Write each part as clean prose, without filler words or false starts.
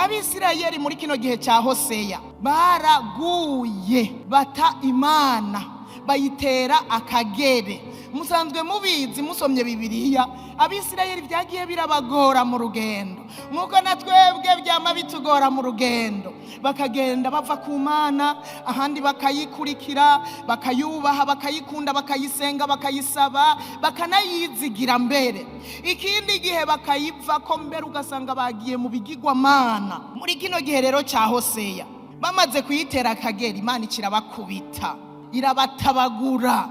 abisirayeli muri kino gihe cya Hoseya baraguye bata Imana bayitera akagere. Musanzwe mubizi musomye Bibiliya, abisirayeli byagiye birabagora mu rugendo nk'uko na twebwe byama bitugora mu rugendo. Bakagenda bava ku Mana, ahandi bakayikurikira, bakayubaha, bakayikunda, bakayisenga, bakayisaba, bakanayizigira mbere. Ikindi gihe bakayiva ko mbere ugasanga bagiye mu bigirwamana. Muri kino gihe rero cya Hoseya bamaze kuyitera akagera, Imana ikirabakubita irabatabagura.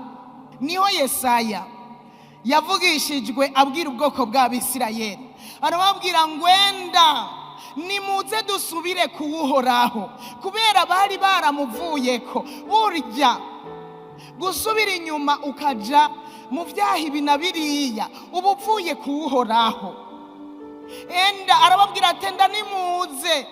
Niho Yesaya yavugishijwe abwira ubwoko bw'Abisirayeli, arababwira ngwenda nimuze dusubire kuwuhoraho, kubera bari baramuvuyeko. Burya gusubira inyuma ukaja mu vyaha ibi na biriya uba uvuye kuwuhoraho. Enda arababwira ati enda nimuze,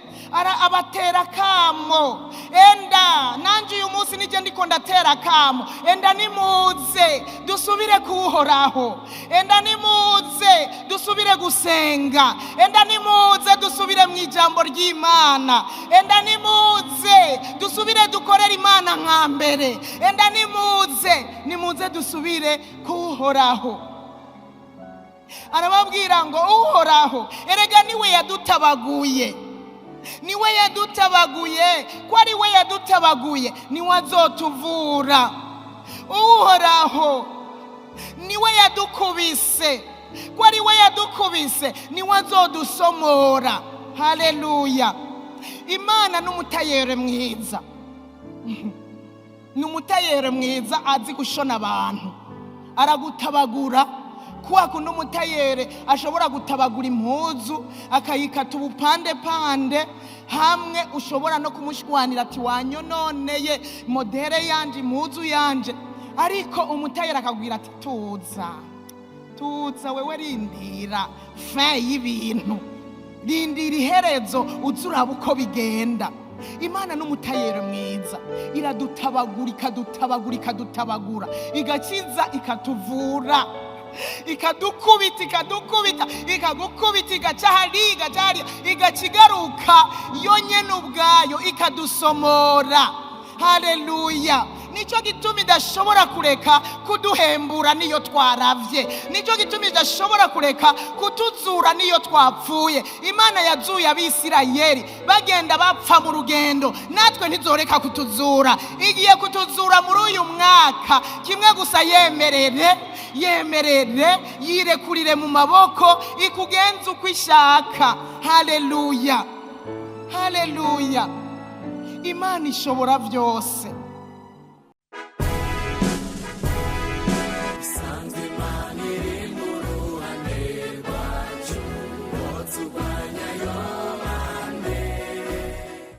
abatera kamo. Enda nanje uyu munsi nije ndiko ndatera kamo, enda nimuze dusubire kuwuhoraho, enda nimuze dusubire gusenga, enda nimuze dusubire mu ijambo ry'Imana, enda nimuze dusubire dukorera Imana nka mbere, enda nimuze dusubire kuwuhoraho. Arababwira ngo uhoraho erega niwe yadutabaguye, niwe yadutabaguye, ko ari we yadutabaguye niwe azotuvura. Uhoraho niwe yadukubise, ko ari we yadukubise niwe azodusomora. Haleluya! Imana n'umutayere mwiza, n'umutayere mwiza azi gushona abantu, aragutabagura. Kwa kuno umutayere ashobora gutabagura impuzu akayikata ubupande pande, hamwe ushobora no kumushwanira ati wanyononeye modere yanje, impuzu yanje. Ariko umutayere akagwira ati tuza wewe, rindira fe y'ibintu, rindira iherezo uzuraba uko bigenda. Imana n'umutayere mwiza iradutabagura, ikadutabagura, igakiza, ikatuvura, ikadukubita, ikagukubita, igacahari, igacigaruka yonyene ubwayo ikadusomora. Haleluya! Nico gituma idashobora kureka kuduhembura niyo twaravye, nico gituma idashobora kureka kutuzura niyo twapfuye. Imana yazuye Abisirayeli bagenda bapfa mu rugendo, natwe ntizoreka kutuzura. Igiye kutuzura muri uyu mwaka, kimwe gusa yemerere, yirekurire mu maboko, ikugenza uko ishaka. Haleluya! Imana ishobora byose.